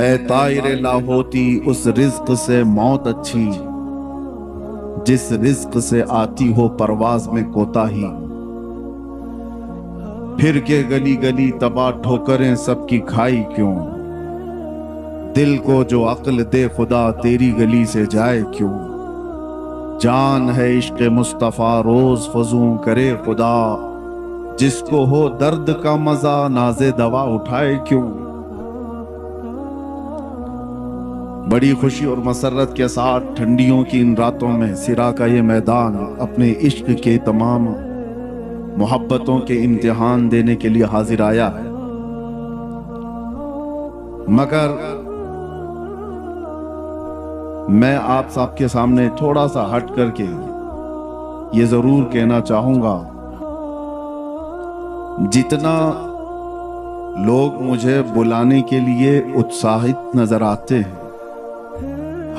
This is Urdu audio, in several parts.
اے طائر لاہوتی اس رزق سے موت اچھی جس رزق سے آتی ہو پرواز میں کوتاہی، پھر کے گلی گلی تباہ ٹھوکریں سب کی کھائی کیوں، دل کو جو عقل دے خدا تیری گلی سے جائے کیوں، جان ہے عشق مصطفیٰ روز فزوں کرے خدا، جس کو ہو درد کا مزہ ناز دوا اٹھائے کیوں۔ بڑی خوشی اور مسرت کے ساتھ ٹھنڈیوں کی ان راتوں میں سرا کا یہ میدان اپنے عشق کے تمام محبتوں کے امتحان دینے کے لیے حاضر آیا ہے، مگر میں آپ سب کے سامنے تھوڑا سا ہٹ کر کے یہ ضرور کہنا چاہوں گا، جتنا لوگ مجھے بلانے کے لیے اتساہت نظر آتے ہیں،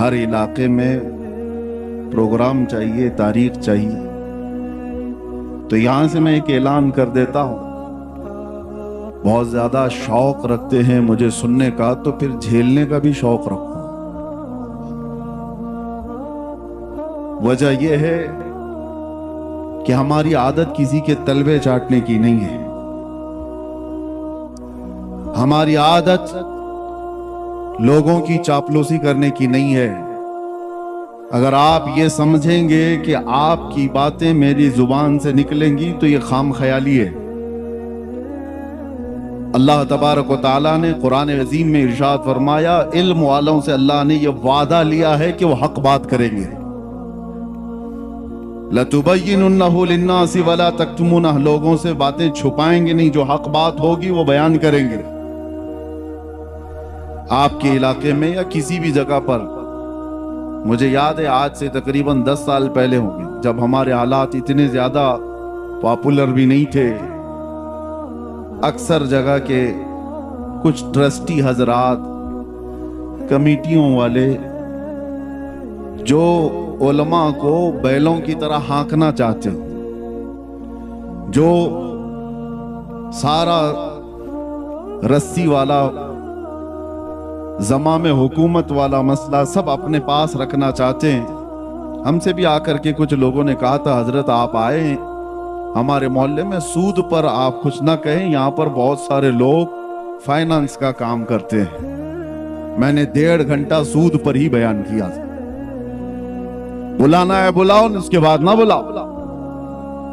ہر علاقے میں پروگرام چاہیے، تاریخ چاہیے، تو یہاں سے میں ایک اعلان کر دیتا ہوں، بہت زیادہ شوق رکھتے ہیں مجھے سننے کا تو پھر جھیلنے کا بھی شوق رکھو۔ وجہ یہ ہے کہ ہماری عادت کسی کے تلوے چاٹنے کی نہیں ہے، ہماری عادت لوگوں کی چاپلوسی کرنے کی نہیں ہے۔ اگر آپ یہ سمجھیں گے کہ آپ کی باتیں میری زبان سے نکلیں گی تو یہ خام خیالی ہے۔ اللہ تبارک و تعالیٰ نے قرآن عظیم میں ارشاد فرمایا، علم والوں سے اللہ نے یہ وعدہ لیا ہے کہ وہ حق بات کریں گے۔ لَتُبَيِّنُنَّهُ لِلنَّاسِ وَلَا تَكْتُمُونَهُ، لوگوں سے باتیں چھپائیں گے نہیں، جو حق بات ہوگی وہ بیان کریں گے۔ آپ کے علاقے میں یا کسی بھی جگہ پر، مجھے یاد ہے آج سے تقریباً 10 سال پہلے ہوں گے، جب ہمارے حالات اتنے زیادہ پاپولر بھی نہیں تھے، اکثر جگہ کے کچھ ٹرسٹی حضرات، کمیٹیوں والے، جو علماء کو بیلوں کی طرح ہانکنا چاہتے ہیں، جو سارا رسی والا زمام حکومت والا مسئلہ سب اپنے پاس رکھنا چاہتے ہیں، ہم سے بھی آ کر کے کچھ لوگوں نے کہا تھا، حضرت آپ آئے ہیں ہمارے محلے میں، سود پر آپ کچھ نہ کہیں، یہاں پر بہت سارے لوگ فائنانس کا کام کرتے ہیں۔ میں نے 1.5 گھنٹہ سود پر ہی بیان کیا تھا۔ بلانا ہے بلاؤ، اس کے بعد نہ بلاؤ،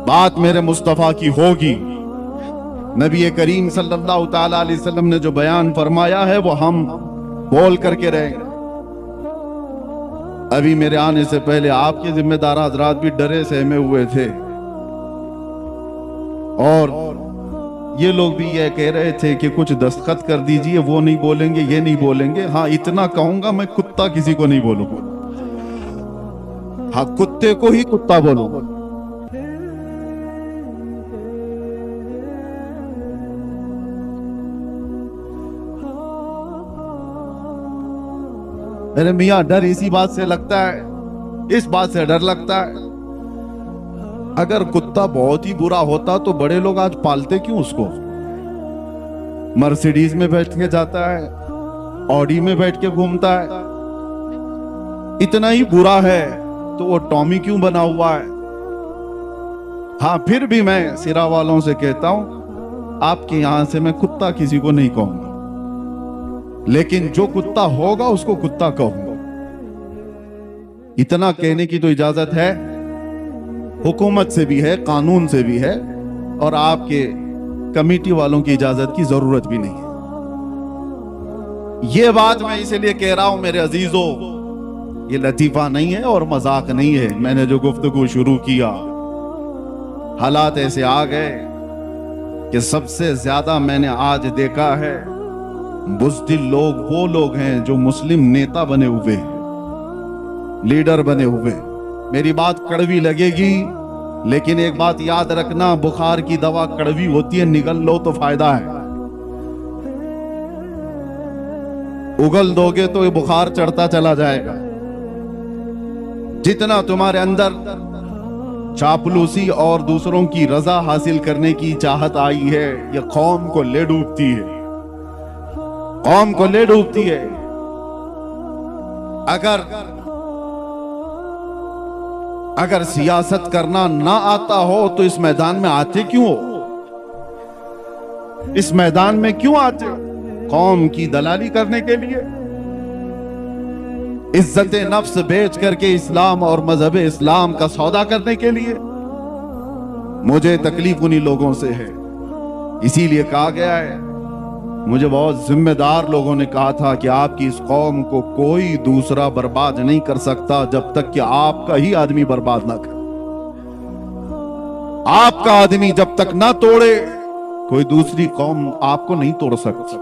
بات میرے مصطفیٰ کی ہوگی۔ نبی کریم صلی اللہ تعالیٰ علیہ وسلم نے جو بیان فرمایا ہے وہ ہم بول کر کے رہیں گے۔ ابھی میرے آنے سے پہلے آپ کے ذمہ دار حضرات بھی ڈرے سہمے ہوئے تھے، اور یہ لوگ بھی یہ کہہ رہے تھے کہ کچھ دستخط کر دیجئے، وہ نہیں بولیں گے، یہ نہیں بولیں گے۔ ہاں اتنا کہوں گا، میں کتا کسی کو نہیں بولوں گا، ہاں کتے کو ہی کتا بولوں گا۔ میرے میاں ڈر اسی بات سے لگتا ہے، اس بات سے ڈر لگتا ہے، اگر کتا بہت ہی برا ہوتا تو بڑے لوگ آج پالتے کیوں اس کو؟ مرسیڈیز میں بیٹھ کے جاتا ہے، آڈی میں بیٹھ کے گھومتا ہے، اتنا ہی برا ہے تو وہ ٹامی کیوں بنا ہوا ہے؟ ہاں پھر بھی میں سرا والوں سے کہتا ہوں، آپ کے یہاں سے میں کتا کسی کو نہیں کہوں گا، لیکن جو کتا ہوگا اس کو کتا کہوں گا۔ اتنا کہنے کی تو اجازت ہے، حکومت سے بھی ہے، قانون سے بھی ہے، اور آپ کے کمیٹی والوں کی اجازت کی ضرورت بھی نہیں ہے۔ یہ بات میں اسی لیے کہہ رہا ہوں میرے عزیزوں، یہ لطیفہ نہیں ہے اور مذاق نہیں ہے۔ میں نے جو گفتگو شروع کیا، حالات ایسے آ گئے کہ سب سے زیادہ میں نے آج دیکھا ہے بزدل لوگ وہ لوگ ہیں جو مسلم نیتا بنے ہوئے ہیں، لیڈر بنے ہوئے۔ میری بات کڑوی لگے گی، لیکن ایک بات یاد رکھنا، بخار کی دوا کڑوی ہوتی ہے، نگل لو تو فائدہ ہے، اگل دو گے تو یہ بخار چڑھتا چلا جائے گا۔ جتنا تمہارے اندر چاپلوسی اور دوسروں کی رضا حاصل کرنے کی چاہت آئی ہے، یہ قوم کو لے ڈوبتی ہے، قوم کو لے ڈوبتی ہے۔ اگر سیاست کرنا نہ آتا ہو تو اس میدان میں آتے کیوں ہو؟ اس میدان میں کیوں آتے ہو؟ قوم کی دلالی کرنے کے لیے؟ عزت نفس بیچ کر کے اسلام اور مذہب اسلام کا سودا کرنے کے لیے؟ مجھے تکلیف انہی لوگوں سے ہے، اسی لیے کہا گیا ہے، مجھے بہت ذمہ دار لوگوں نے کہا تھا کہ آپ کی اس قوم کو کوئی دوسرا برباد نہیں کر سکتا جب تک کہ آپ کا ہی آدمی برباد نہ کرے۔ آپ کا آدمی جب تک نہ توڑے کوئی دوسری قوم آپ کو نہیں توڑ سکتی۔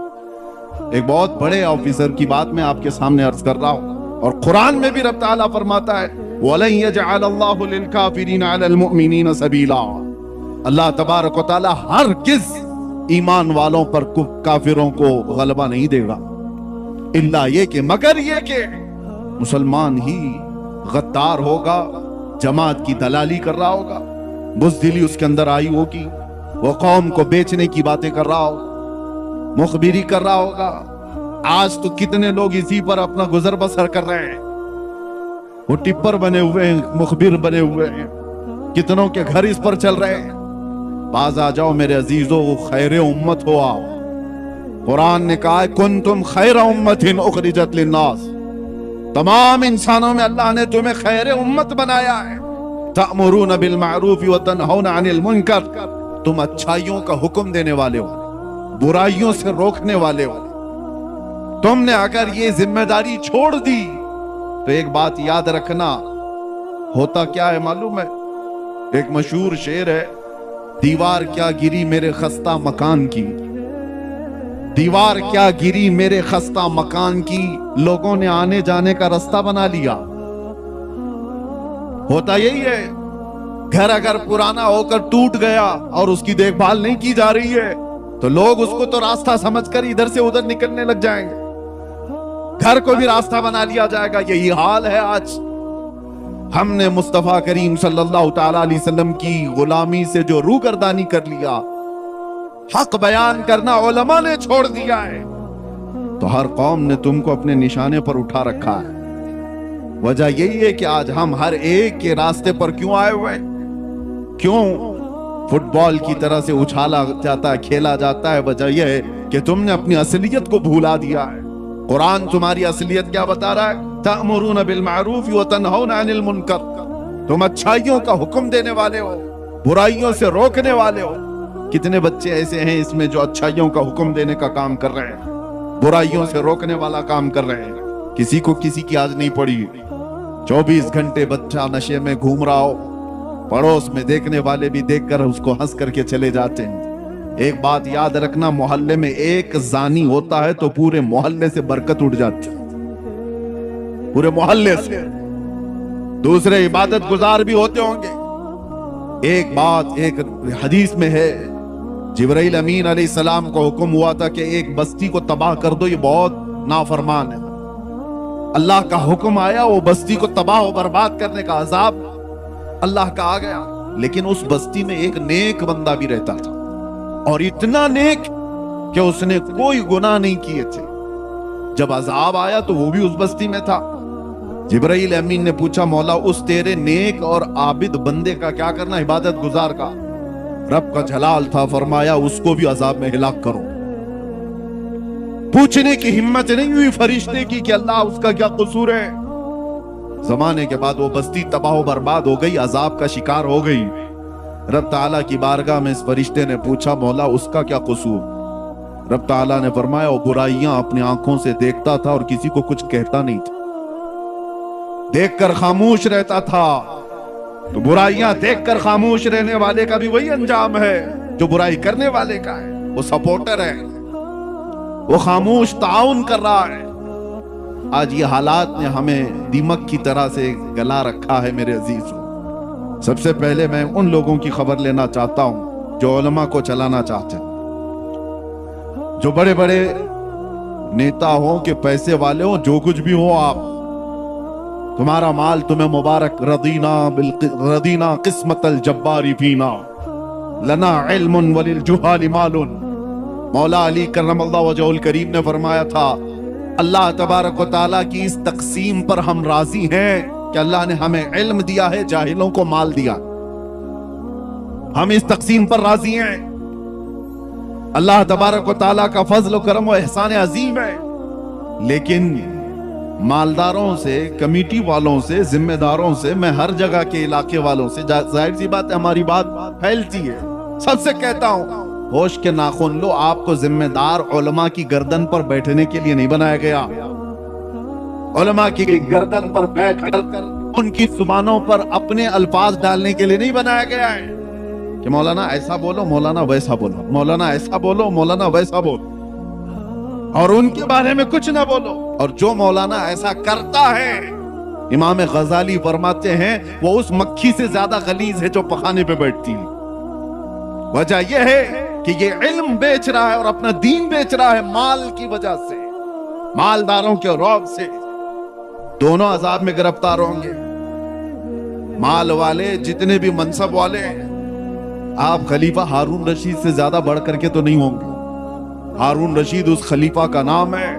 ایک بہت بڑے آفیسر کی بات میں آپ کے سامنے عرض کر رہا ہوں، اور قرآن میں بھی رب تعالیٰ فرماتا ہے وَلَن يَجْعَلَ اللَّهُ لِلْكَافِرِينَ عَلَى الْمُؤْمِنِينَ سَبِيلًا، اللہ تبارک و تعالیٰ ہرگز ایمان والوں پر کافروں کو غلبہ نہیں دے گا، الا یہ کہ مگر یہ کہ مسلمان ہی غدار ہوگا، جماعت کی دلالی کر رہا ہوگا، بزدلی اس کے اندر آئی ہوگی، وہ قوم کو بیچنے کی باتیں کر رہا ہوگا، مخبری کر رہا ہوگا۔ آج تو کتنے لوگ اسی پر اپنا گزر بسر کر رہے ہیں، وہ ٹپر بنے ہوئے ہیں، مخبر بنے ہوئے ہیں، کتنوں کے گھر اس پر چل رہے ہیں۔ باز آ جاؤ میرے عزیزو، خیر امت ہو آؤ۔ قرآن نے کہا ہے کنتم خیر امت اخرجت للناس، تمام انسانوں میں اللہ نے تمہیں خیر امت بنایا ہے۔ تأمرون بالمعروف وتنہون عن المنکر، تم اچھائیوں کا حکم دینے والے ہو، برائیوں سے روکنے والے ہو۔ تم نے اگر یہ ذمہ داری چھوڑ دی تو ایک بات یاد رکھنا، ہوتا کیا ہے معلوم ہے؟ ایک مشہور شعر ہے، دیوار کیا گری میرے خستہ مکان کی، دیوار کیا گری میرے خستہ مکان کی، لوگوں نے آنے جانے کا رستہ بنا لیا۔ ہوتا یہی ہے، گھر اگر پرانا ہو کر ٹوٹ گیا اور اس کی دیکھ بھال نہیں کی جا رہی ہے تو لوگ اس کو تو راستہ سمجھ کر ادھر سے ادھر نکلنے لگ جائیں گے، گھر کو بھی راستہ بنا لیا جائے گا۔ یہی حال ہے آج۔ ہم نے مصطفیٰ کریم صلی اللہ تعالی علیہ وسلم کی غلامی سے جو روگردانی کر لیا، حق بیان کرنا علماء نے چھوڑ دیا ہے، تو ہر قوم نے تم کو اپنے نشانے پر اٹھا رکھا ہے۔ وجہ یہی ہے کہ آج ہم ہر ایک کے راستے پر کیوں آئے ہوئے؟ کیوں فٹ بال کی طرح سے اچھالا جاتا ہے، کھیلا جاتا ہے؟ وجہ یہ ہے کہ تم نے اپنی اصلیت کو بھولا دیا ہے۔ قرآن تمہاری اصلیت کیا بتا رہا ہے؟ تأمرون بالمعروف وتنہون عن المنکر، تم اچھائیوں کا حکم دینے والے ہو، برائیوں سے روکنے والے ہو۔ کتنے بچے ایسے ہیں اس میں جو اچھائیوں کا حکم دینے کا کام کر رہے ہیں، برائیوں سے روکنے والا کام کر رہے ہیں۔ کسی کو کسی کی آج نہیں پڑی، 24 گھنٹے بچہ نشے میں گھوم رہا ہو، پڑوس میں دیکھنے والے بھی دیکھ کر اس کو ہنس کر کے چلے جاتے ہیں۔ ایک بات یاد رکھنا، محلے میں ایک زانی ہوتا ہے تو پورے محلے سے برکت اٹھ جاتی ہے، پورے محلے سے۔ دوسرے عبادت گزار بھی ہوتے ہوں گے۔ ایک بات ایک حدیث میں ہے، جبرائیل امین علیہ السلام کو حکم ہوا تھا کہ ایک بستی کو تباہ کر دو، یہ بہت نافرمان ہے۔ اللہ کا حکم آیا، وہ بستی کو تباہ و برباد کرنے کا عذاب اللہ کا آ گیا، لیکن اس بستی میں ایک نیک بندہ بھی رہتا تھا، اور اتنا نیک کہ اس نے کوئی گناہ نہیں کیے تھے۔ جب عذاب آیا تو وہ بھی اس بستی میں تھا۔ جبرائیل امین نے پوچھا مولا اس تیرے نیک اور عابد بندے کا کیا کرنا، عبادت گزار کا؟ رب کا جلال تھا، فرمایا اس کو بھی عذاب میں ہلاک کرو۔ پوچھنے کی ہمت نہیں ہوئی فرشتے کی کہ اللہ اس کا کیا قصور ہے۔ زمانے کے بعد وہ بستی تباہ و برباد ہو گئی، عذاب کا شکار ہو گئی۔ رب تعالیٰ کی بارگاہ میں اس فرشتے نے پوچھا مولا اس کا کیا قصور؟ رب تعالیٰ نے فرمایا وہ برائیاں اپنی آنکھوں سے دیکھتا تھا اور کسی کو کچھ کہتا نہیں تھا، دیکھ کر خاموش رہتا تھا۔ تو برائیاں دیکھ کر خاموش رہنے والے کا بھی وہی انجام ہے جو برائی کرنے والے کا ہے، وہ سپورٹر ہے، وہ خاموش تعاون کر رہا ہے۔ آج یہ حالات نے ہمیں دیمک کی طرح سے گلا رکھا ہے میرے عزیزوں۔ سب سے پہلے میں ان لوگوں کی خبر لینا چاہتا ہوں جو علماء کو چلانا چاہتے ہیں، جو بڑے بڑے نیتا ہوں کہ پیسے والے ہوں، جو کچھ بھی ہو آپ، تمہارا مال تمہیں مبارک، رضینا قسمت الجبار فینا لنا علم وللجہال مال۔ مولا علی کرم اللہ وجہہ الکریم نے فرمایا تھا اللہ تبارک و تعالیٰ کی اس تقسیم پر ہم راضی ہیں کہ اللہ نے ہمیں علم دیا ہے، جاہلوں کو مال دیا. ہم اس تقسیم پر راضی ہیں. اللہ تبارک و تعالیٰ کا فضل و کرم و احسان عظیم ہے. لیکن مالداروں سے، کمیٹی والوں سے، ذمہ داروں سے، میں ہر جگہ کے علاقے والوں سے، ظاہر سی بات ہے ہماری بات پھیلتی ہے، سب سے کہتا ہوں ہوش کے ناخن لو. آپ کو ذمہ دار علماء کی گردن پر بیٹھنے کے لیے نہیں بنایا گیا. علماء کی گردن پر بیٹھ کر ان کی زبانوں پر اپنے الفاظ ڈالنے کے لیے نہیں بنایا گیا ہے کہ مولانا ایسا بولو، مولانا ویسا بولو، مولانا ایسا بولو، مولانا ویسا بولو، اور ان کے بارے میں کچھ نہ بولو. اور جو مولانا ایسا کرتا ہے، امام غزالی فرماتے ہیں وہ اس مکھی سے زیادہ غلیظ ہے جو پخانے پہ بیٹھتی ہے. وجہ یہ ہے کہ یہ علم بیچ رہا ہے اور اپنا دین بیچ رہا ہے مال کی وجہ سے، مالداروں کے رعب سے. دونوں عذاب میں گرفتار ہوں گے. مال والے جتنے بھی منصب والے ہیں، آپ خلیفہ ہارون رشید سے زیادہ بڑھ کر کے تو نہیں ہوں گے. ہارون رشید اس خلیفہ کا نام ہے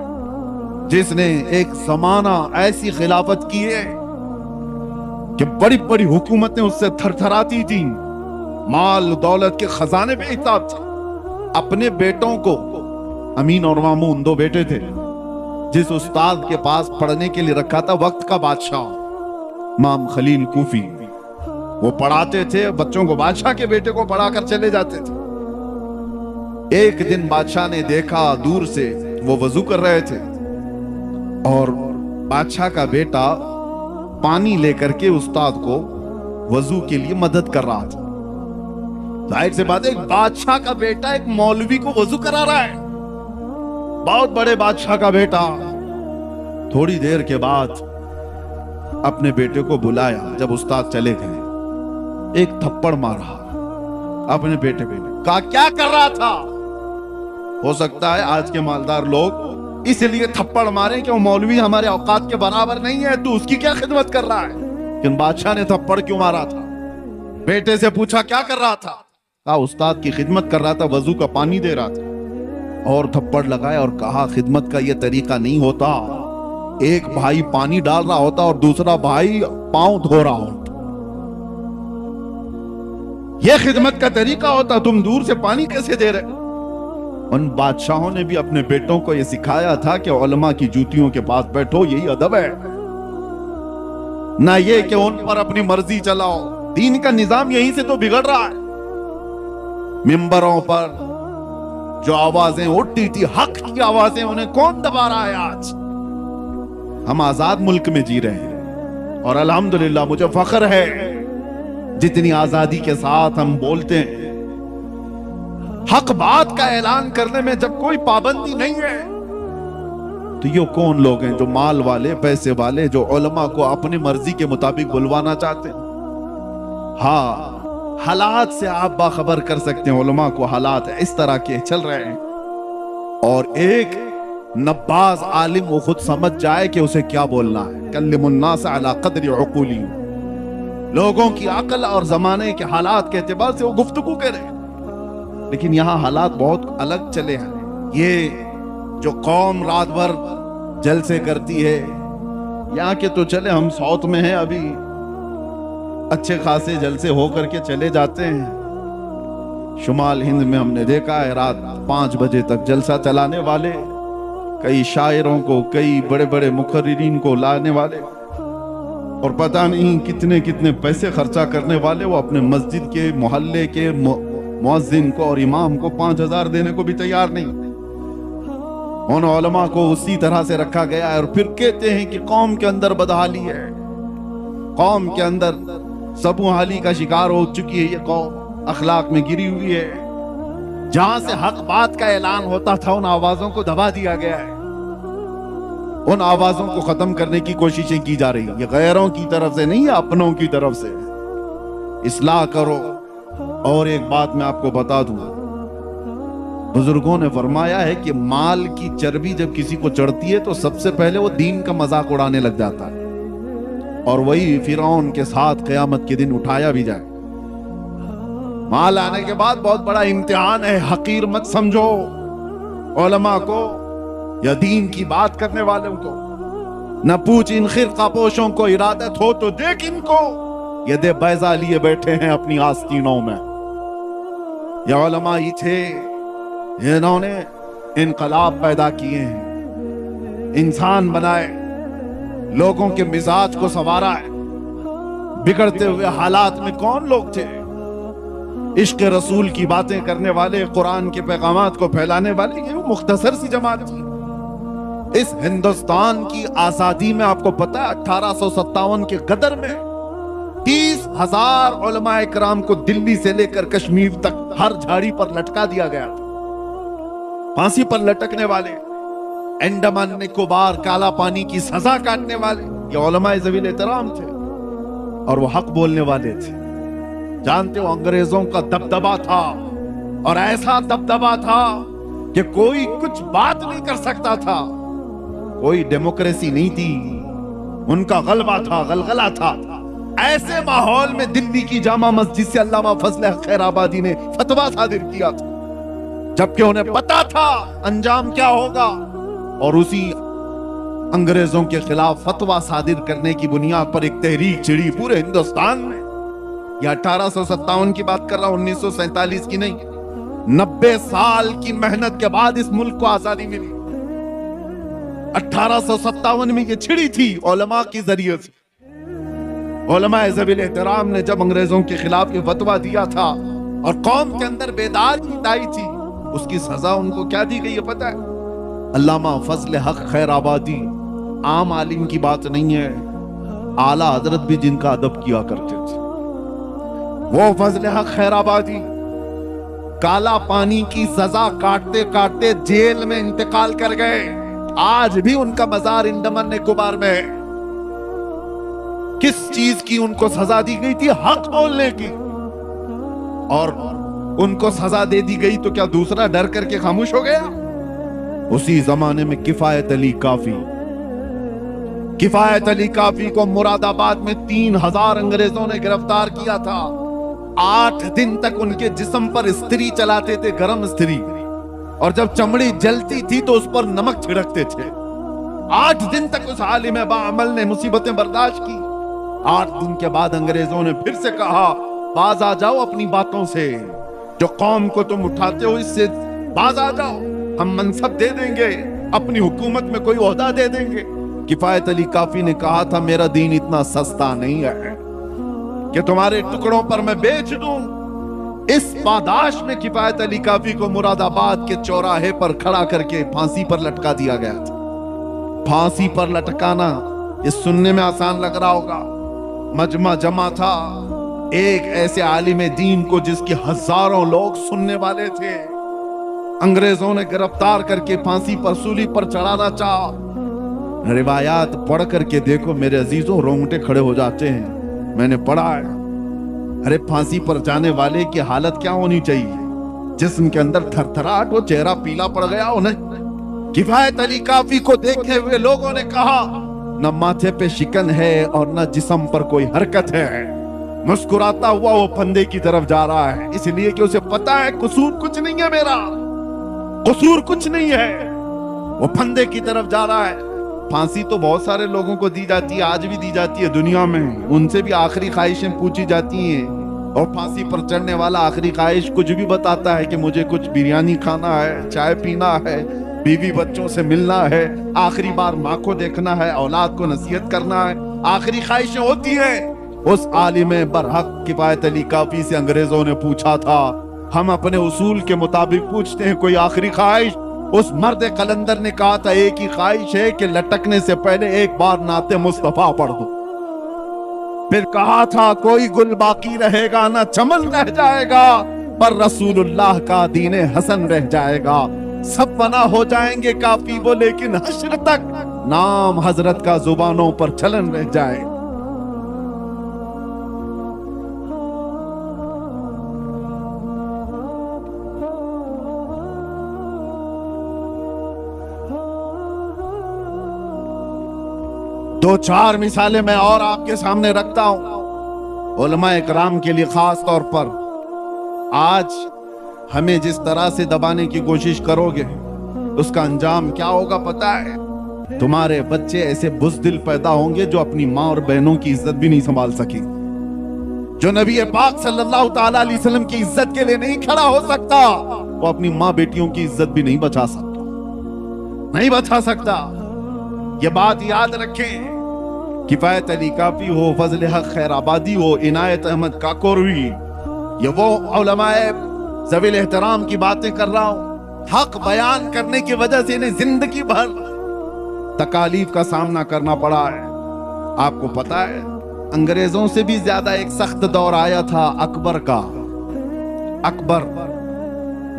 جس نے ایک زمانہ ایسی خلافت کی ہے کہ بڑی بڑی حکومتیں اس سے تھر تھراتی تھیں. مال دولت کے خزانے پہ حساب تھا. اپنے بیٹوں کو، امین اور مامون دو بیٹے تھے، جس استاد کے پاس پڑھنے کے لیے رکھا تھا وقت کا بادشاہ امام خلیل کوفی، وہ پڑھاتے تھے بچوں کو، بادشاہ کے بیٹے کو پڑھا کر چلے جاتے تھے. ایک دن بادشاہ نے دیکھا دور سے وہ وضو کر رہے تھے اور بادشاہ کا بیٹا پانی لے کر کے استاد کو وضو کے لیے مدد کر رہا تھا. ظاہر سے بات ہے ایک بادشاہ کا بیٹا ایک مولوی کو وضو کرا رہا ہے، بہت بڑے بادشاہ کا بیٹا. تھوڑی دیر کے بعد اپنے بیٹے کو بلایا. جب استاد چلے گئے ایک تھپڑ مارا اپنے بیٹے پہ. کہا کیا کر رہا تھا؟ ہو سکتا ہے آج کے مالدار لوگ اس لیے تھپڑ مارے کہ وہ مولوی ہمارے اوقات کے برابر نہیں ہے، تو اس کی کیا خدمت کر رہا ہے. لیکن بادشاہ نے تھپڑ کیوں مارا تھا؟ بیٹے سے پوچھا کیا کر رہا تھا؟ کہا استاد کی خدمت کر رہا تھا، وضو کا پانی دے رہا تھا. اور تھپڑ لگایا اور کہا خدمت کا یہ طریقہ نہیں ہوتا. ایک بھائی پانی ڈال رہا ہوتا اور دوسرا بھائی پاؤں دھو رہا ہوتا. یہ خدمت کا طریقہ ہوتا. تم دور سے پانی کیسے دے رہے؟ ان بادشاہوں نے بھی اپنے بیٹوں کو یہ سکھایا تھا کہ علماء کی جوتیوں کے پاس بیٹھو، یہی ادب ہے، نہ یہ کہ ان پر اپنی مرضی چلاؤ. دین کا نظام یہیں سے تو بگڑ رہا ہے. ممبروں پر جو آوازیں اٹھتی تھی، حق کی آوازیں، انہیں کون دبا رہا ہے؟ آج ہم آزاد ملک میں جی رہے ہیں اور الحمدللہ مجھے فخر ہے جتنی آزادی کے ساتھ ہم بولتے ہیں. حق بات کا اعلان کرنے میں جب کوئی پابندی نہیں ہے تو یہ کون لوگ ہیں جو مال والے، پیسے والے، جو علماء کو اپنی مرضی کے مطابق بلوانا چاہتے ہیں؟ ہاں، حالات سے آپ باخبر کر سکتے ہیں علماء کو. حالات اس طرح کے چل رہے ہیں اور ایک نباز عالم وہ خود سمجھ جائے کہ اسے کیا بولنا ہے. کلم الناس علی قدر عقولی، لوگوں کی عقل اور زمانے کے حالات کے اعتبار سے وہ گفتگو کرے. لیکن یہاں حالات بہت الگ چلے ہیں. یہ جو قوم رات بھر جلسے کرتی ہے، یہاں کے تو چلے ہم ساؤتھ میں ہیں، ابھی اچھے خاصے جلسے ہو کر کے چلے جاتے ہیں. شمال ہند میں ہم نے دیکھا ہے رات 5 بجے تک جلسہ چلانے والے، کئی شاعروں کو، کئی بڑے بڑے مقررین کو لانے والے، اور پتہ نہیں کتنے کتنے پیسے خرچہ کرنے والے. وہ اپنے مسجد کے، محلے کے مؤذن کو اور امام کو 5000 دینے کو بھی تیار نہیں. ان علماء کو اسی طرح سے رکھا گیا ہے اور پھر کہتے ہیں کہ قوم کے اندر بدحالی ہے، قوم کے اندر سبو حالی کا شکار ہو چکی ہے، یہ قوم اخلاق میں گری ہوئی ہے. جہاں سے حق بات کا اعلان ہوتا تھا ان آوازوں کو دبا دیا گیا ہے، ان آوازوں کو ختم کرنے کی کوششیں کی جا رہی ہیں. یہ غیروں کی طرف سے نہیں ہے، اپنوں کی طرف سے. اصلاح کرو. اور ایک بات میں آپ کو بتا دوں، بزرگوں نے فرمایا ہے کہ مال کی چربی جب کسی کو چڑھتی ہے تو سب سے پہلے وہ دین کا مذاق اڑانے لگ جاتا ہے، اور وہی فرعون کے ساتھ قیامت کے دن اٹھایا بھی جائے. مال آنے کے بعد بہت بڑا امتحان ہے. حقیر مت سمجھو علماء کو. یا دین کی بات کرنے والوں کو نہ پوچھ ان خرقہ پوشوں کو، ارادت ہو تو دیکھ ان کو، یہ دے بیضا لیے بیٹھے ہیں اپنی آستینوں میں۔ یہ علماء ہی تھے جنہوں نے انقلاب پیدا کیے ہیں، انسان بنائے، لوگوں کے مزاج کو سنوارا ہے۔ بگڑتے ہوئے حالات میں کون لوگ تھے؟ عشق رسول کی باتیں کرنے والے، قرآن کے پیغامات کو پھیلانے والے، یہ مختصر سی جماعت تھی۔ اس ہندوستان کی آزادی میں آپ کو پتا ہے 1857 کے غدر میں 30,000 علماء کرام کو دلی سے لے کر کشمیر تک ہر جھاڑی پر لٹکا دیا گیا تھا۔ پھانسی پر لٹکنے والے، انڈمان نکوبار کالا پانی کی سزا کاٹنے والے، یہ علماء ذوی احترام تھے اور وہ حق بولنے والے تھے۔ جانتے ہو انگریزوں کا دبدبا تھا، اور ایسا دبدبا تھا کہ کوئی کچھ بات نہیں کر سکتا تھا، کوئی ڈیموکریسی نہیں تھی، ان کا غلبہ تھا، غلغلہ تھا۔ ایسے ماحول میں دلی کی جامع مسجد سے علامہ فضل حق خیر آبادی نے فتویٰ صادر کیا تھا، جبکہ انہیں پتا تھا انجام کیا ہوگا، اور اسی انگریزوں کے خلاف فتویٰ صادر کرنے کی بنیاد پر ایک تحریک چھڑی پورے ہندوستان میں۔ یہ 1857 کی بات کر رہا ہوں، 1947 کی نہیں۔ 90 سال کی محنت کے بعد اس ملک کو آزادی ملی۔ 1857 میں یہ چھڑی تھی علماء کی ذریعے سے۔ علماء ذوی احترام نے جب انگریزوں کے خلاف یہ فتویٰ دیا تھا اور قوم کے اندر بیداری آئی تھی، اس کی سزا ان کو کیا دی گئی ہے پتہ ہے؟ علامہ فضل حق خیر آبادی عام عالم کی بات نہیں ہے، اعلیٰ حضرت بھی جن کا ادب کیا کرتے تھے، وہ فضل حق خیر آبادی کالا پانی کی سزا کاٹتے کاٹتے جیل میں انتقال کر گئے۔ آج بھی ان کا مزار انڈمان نکوبار میں ہے۔ کس چیز کی ان کو سزا دی گئی تھی؟ حق بولنے کی، اور ان کو سزا دے دی گئی تو کیا دوسرا ڈر کر کے خاموش ہو گیا؟ اسی زمانے میں کفایت علی کافی کو مراد آباد میں 3,000 انگریزوں نے گرفتار کیا تھا۔ 8 دن تک ان کے جسم پر استری چلاتے تھے، گرم استری، اور جب چمڑی جلتی تھی تو اس پر نمک چھڑکتے تھے۔ 8 دن تک اس عالم باعمل نے مصیبتیں برداشت کی۔ 8 دن کے بعد انگریزوں نے پھر سے کہا، باز آ جاؤ اپنی باتوں سے، جو قوم کو تم اٹھاتے ہو اس سے باز آ جاؤ، ہم منصب دے دیں گے، اپنی حکومت میں کوئی عہدہ دے دیں گے۔ کفایت علی کافی نے کہا تھا، میرا دین اتنا سستا نہیں ہے کہ تمہارے ٹکڑوں پر میں بیچ دوں۔ اس پاداش میں کفایت علی کافی کو مراد آباد کے چوراہے پر کھڑا کر کے پھانسی پر لٹکا دیا گیا تھا۔ پھانسی پر لٹکانا یہ سننے میں آسان لگ رہا ہوگا، مجمع جمع تھا ایک ایسے عالم دین کو جس کی ہزاروں لوگ سننے والے تھے، انگریزوں نے گرفتار کر کے پھانسی پر سولی پر چڑھانا چاہا۔ روایات پڑھ کر کے دیکھو میرے عزیزوں، رونگٹے کھڑے ہو جاتے ہیں۔ میں نے پڑھا ہے، ارے پھانسی پر جانے والے کی حالت کیا ہونی چاہیے؟ جسم کے اندر تھر تھراہٹ ہو، چہرہ پیلا پڑ گیا ہو۔ کفایت علی کافی کو دیکھے ہوئے لوگوں نے کہا، نہ ماتھے پہ شکن ہے اور نہ جسم پر کوئی حرکت ہے، مسکراتا ہوا وہ پھندے کی طرف جا رہا ہے، اس لیے کہ اسے پتا ہے قصور کچھ نہیں ہے، میرا قصور کچھ نہیں ہے۔ وہ پھندے کی طرف جا رہا ہے۔ پھانسی تو بہت سارے لوگوں کو دی جاتی ہے، آج بھی دی جاتی ہے دنیا میں، ان سے بھی آخری خواہشیں پوچھی جاتی ہیں، اور پھانسی پر چڑھنے والا آخری خواہش کچھ بھی بتاتا ہے کہ مجھے کچھ بریانی کھانا ہے، چائے پینا ہے، بیوی بچوں سے ملنا ہے، آخری بار ماں کو دیکھنا ہے، اولاد کو نصیحت کرنا ہے، آخری خواہشیں ہوتی ہیں۔ اس عالم برحق کفایت علی کافی سے انگریزوں نے پوچھا تھا، ہم اپنے اصول کے مطابق پوچھتے ہیں کوئی آخری خواہش؟ اس مرد قلندر نے کہا تھا، ایک ہی خواہش ہے کہ لٹکنے سے پہلے ایک بار نعت مصطفیٰ پڑھ دو۔ پھر کہا تھا، کوئی گل باقی رہے گا نہ چمن رہ جائے گا، پر رسول اللہ کا دین حسن رہ جائے گا۔ سب فنا ہو جائیں گے کافی وہ، لیکن حشر تک نام حضرت کا زبانوں پر چلن رہ جائے۔ دو چار مثالیں میں اور آپ کے سامنے رکھتا ہوں علماء اکرام کے لیے، خاص طور پر آج ہمیں جس طرح سے دبانے کی کوشش کرو گے، اس کا انجام کیا ہوگا پتا ہے؟ تمہارے بچے ایسے بزدل پیدا ہوں گے جو اپنی ماں اور بہنوں کی عزت بھی نہیں سنبھال سکیں، جو نبی پاک صلی اللہ تعالی علیہ وسلم کی عزت کے لیے نہیں کھڑا ہو سکتا، وہ اپنی ماں بیٹیوں کی عزت بھی نہیں بچا سکتا، نہیں بچا سکتا۔ یہ بات یاد رکھیں، کفایت علی کافی ہو، فضل حق خیر آبادی ہو، عنایت احمد کاکوروی، یہ وہ علماء ذوی الاحترام کی باتیں کر رہا ہوں۔ حق بیان کرنے کی وجہ سے انہیں زندگی بھر تکالیف کا سامنا کرنا پڑا ہے۔ آپ کو پتا ہے انگریزوں سے بھی زیادہ ایک سخت دور آیا تھا اکبر کا۔ اکبر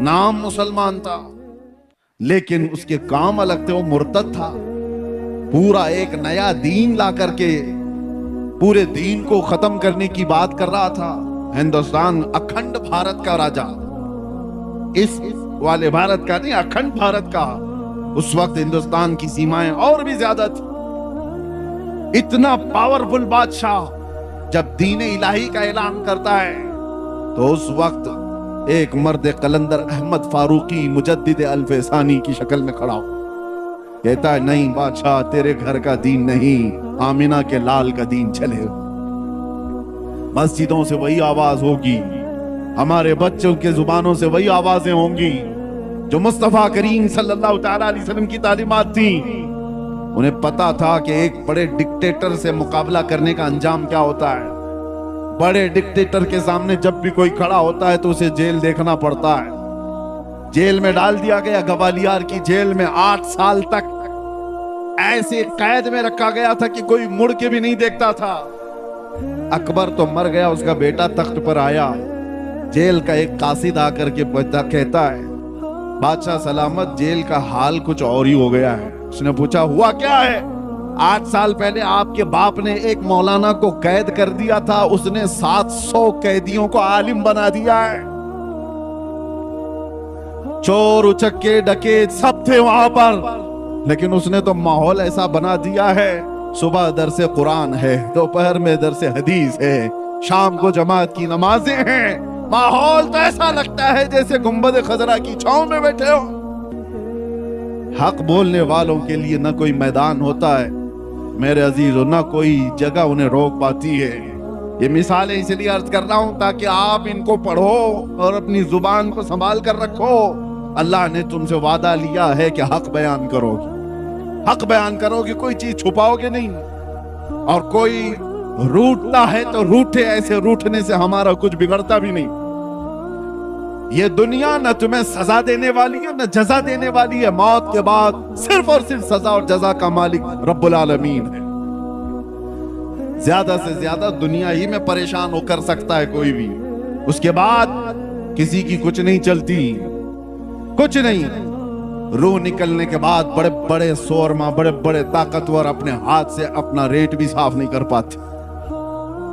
نام مسلمان تھا لیکن اس کے کام الگ تھے، وہ مرتد تھا۔ پورا ایک نیا دین لا کر کے پورے دین کو ختم کرنے کی بات کر رہا تھا۔ ہندوستان اکھنڈ بھارت کا راجا، اس والے بھارت کا نہیں، اکھنڈ بھارت کا۔ اس وقت ہندوستان کی سیمائیں اور بھی زیادہ تھی۔ اتنا پاورفل بادشاہ جب دین الہی کا اعلان کرتا ہے تو اس وقت ایک مرد قلندر احمد فاروقی مجدد الف ثانی کی شکل میں کھڑا ہو، کہتا ہے نہیں بادشاہ، تیرے گھر کا دین نہیں، آمینہ کے لال کا دین چلے۔ مسجدوں سے وہی آواز ہوگی، ہمارے بچوں کے زبانوں سے وہی آوازیں ہوں گی جو مصطفیٰ کریم صلی اللہ تعالیٰ علیہ وسلم کی تعلیمات تھیں۔ انہیں پتا تھا کہ ایک بڑے ڈکٹیٹر سے مقابلہ کرنے کا انجام کیا ہوتا ہے۔ بڑے ڈکٹیٹر کے سامنے جب بھی کوئی کھڑا ہوتا ہے تو اسے جیل دیکھنا پڑتا ہے۔ جیل میں ڈال دیا گیا، گوالیار کی جیل میں 8 سال تک ایسے قید میں رکھا گیا تھا کہ کوئی مڑ کے بھی نہیں دیکھتا تھا۔ اکبر تو مر گیا، اس کا بیٹا تخت پر آیا۔ جیل کا ایک قاصد آ کر کے کہتا ہے بادشاہ سلامت، جیل کا حال کچھ اور ہی ہو گیا ہے۔ اس نے پوچھا ہوا کیا ہے؟ 8 سال پہلے آپ کے باپ نے ایک مولانا کو قید کر دیا تھا، اس نے 700 قیدیوں کو عالم بنا دیا ہے۔ چور اچکے ڈکیت سب تھے وہاں پر، لیکن اس نے تو ماحول ایسا بنا دیا ہے، صبح درس قرآن ہے، دوپہر میں درس حدیث ہے، شام کو جماعت کی نمازیں ہیں، ماحول تو ایسا لگتا ہے جیسے گنبد خضرا کی چھاؤں میں بیٹھے ہو۔ حق بولنے والوں کے لیے نہ کوئی میدان ہوتا ہے میرے عزیزو، نہ کوئی جگہ انہیں روک پاتی ہے۔ یہ مثالیں اس لیے عرض کر رہا ہوں تاکہ آپ ان کو پڑھو اور اپنی زبان کو سنبھال کر رکھو۔ اللہ نے تم سے وعدہ لیا ہے کہ حق بیان کرو گے، حق بیان کرو گے، کوئی چیز چھپاؤ گے نہیں۔ اور کوئی روٹتا ہے تو روٹے، ایسے روٹنے سے ہمارا کچھ بگڑتا بھی نہیں۔ یہ دنیا نہ تمہیں سزا دینے والی ہے نہ جزا دینے والی ہے، موت کے بعد صرف اور صرف سزا اور جزا کا مالک رب العالمین ہے۔ زیادہ سے زیادہ دنیا ہی میں پریشان ہو کر سکتا ہے کوئی بھی، اس کے بعد کسی کی کچھ نہیں چلتی، کچھ نہیں۔ روح نکلنے کے بعد بڑے بڑے سورما، بڑے بڑے طاقتور اپنے ہاتھ سے اپنا ریٹ بھی صاف نہیں کر پاتے۔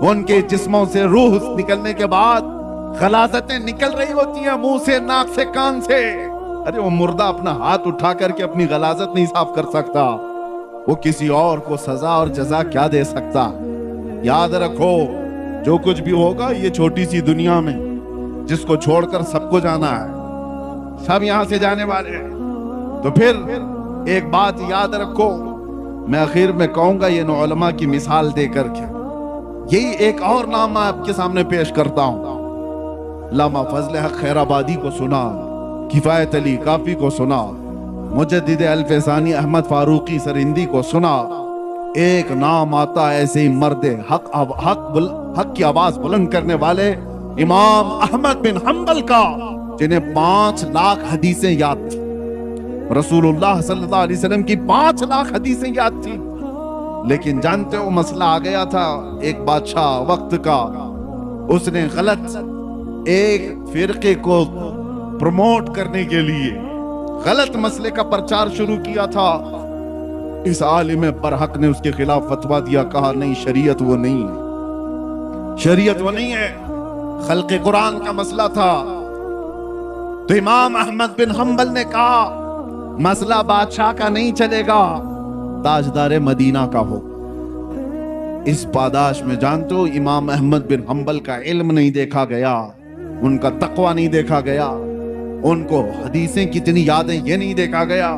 ان کے جسموں سے روح نکلنے کے بعد غلاظتیں نکل رہی ہوتی ہیں، منہ سے، ناک سے، کان سے۔ ارے وہ مردہ اپنا ہاتھ اٹھا کر کے اپنی غلاظت نہیں صاف کر سکتا، وہ کسی اور کو سزا اور جزا کیا دے سکتا؟ یاد رکھو جو کچھ بھی ہوگا یہ چھوٹی سی دنیا میں، جس کو چھوڑ کر سب کو جانا ہے، سب یہاں سے جانے والے ہیں۔ تو پھر ایک بات یاد رکھو، میں آخر میں کہوں گا یہ علماء کی مثال دے کر کے یہی ایک اور نام آپ کے سامنے پیش کرتا ہوں۔ علامہ فضل حق خیر آبادی کو سنا، کفایت علی کافی کو سنا، مجدد الف ثانی احمد فاروقی سرہندی کو سنا۔ ایک نام آتا ایسے ہی مرد حق کی آواز بلند کرنے والے امام احمد بن حنبل کا، جنہیں 5 لاکھ حدیثیں یاد تھی، رسول اللہ صلی اللہ علیہ وسلم کی 5 لاکھ حدیثیں یاد تھی۔ لیکن جانتے ہو مسئلہ آ گیا تھا ایک بادشاہ وقت کا، اس نے غلط ایک فرقے کو پروموٹ کرنے کے لیے غلط مسئلے کا پرچار شروع کیا تھا۔ اس عالم برحق نے اس کے خلاف فتویٰ دیا، کہا نہیں شریعت وہ نہیں ہے، شریعت وہ نہیں ہے، خلق قرآن کا مسئلہ تھا۔ تو امام احمد بن حنبل نے کہا مسئلہ بادشاہ کا نہیں چلے گا، تاجدار مدینہ کا ہو۔ اس پاداش میں جانتے ہو امام احمد بن حنبل کا علم نہیں دیکھا گیا، ان کا تقوی نہیں دیکھا گیا، ان کو حدیثیں کتنی یادیں یہ نہیں دیکھا گیا،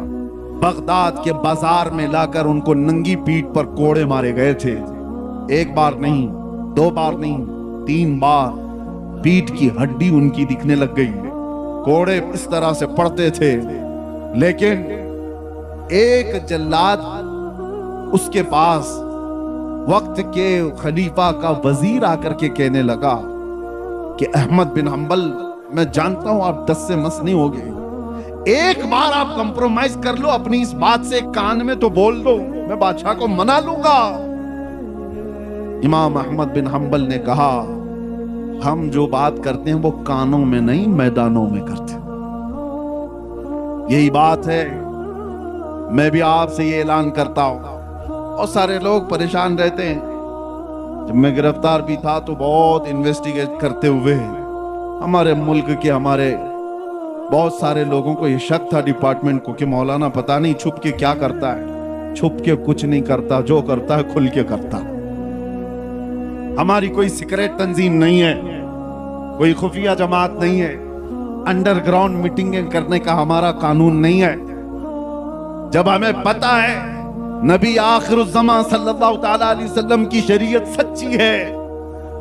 بغداد کے بازار میں لا کر ان کو ننگی پیٹھ پر کوڑے مارے گئے تھے، ایک بار نہیں، دو بار نہیں، 3 بار پیٹھ کی ہڈی ان کی دکھنے لگ گئی، کوڑے اس طرح سے پڑتے تھے۔ لیکن ایک جلاد اس کے پاس وقت کے خلیفہ کا وزیر آ کر کے کہنے لگا کہ احمد بن حنبل، میں جانتا ہوں آپ 10 سے مس نہیں ہوگے، ایک بار آپ کمپرومائز کر لو، اپنی اس بات سے کان میں تو بول دو، میں بادشاہ کو منا لوں گا۔ امام احمد بن حنبل نے کہا، ہم جو بات کرتے ہیں وہ کانوں میں نہیں میدانوں میں کرتے ہیں۔ یہی بات ہے، میں بھی آپ سے یہ اعلان کرتا ہوں، اور سارے لوگ پریشان رہتے ہیں۔ جب میں گرفتار بھی تھا تو بہت انویسٹیگیٹ کرتے ہوئے ہمارے ملک کے ہمارے بہت سارے لوگوں کو یہ شک تھا ڈپارٹمنٹ کو کہ مولانا پتہ نہیں چھپ کے کیا کرتا ہے۔ چھپ کے کچھ نہیں کرتا، جو کرتا ہے کھل کے کرتا۔ ہماری کوئی سیکریٹ تنظیم نہیں ہے، کوئی خفیہ جماعت نہیں ہے، انڈر گراؤنڈ میٹنگیں کرنے کا ہمارا قانون نہیں ہے۔ جب ہمیں پتہ ہے نبی آخر الزمان صلی اللہ تعالیٰ علیہ وسلم کی شریعت سچی ہے،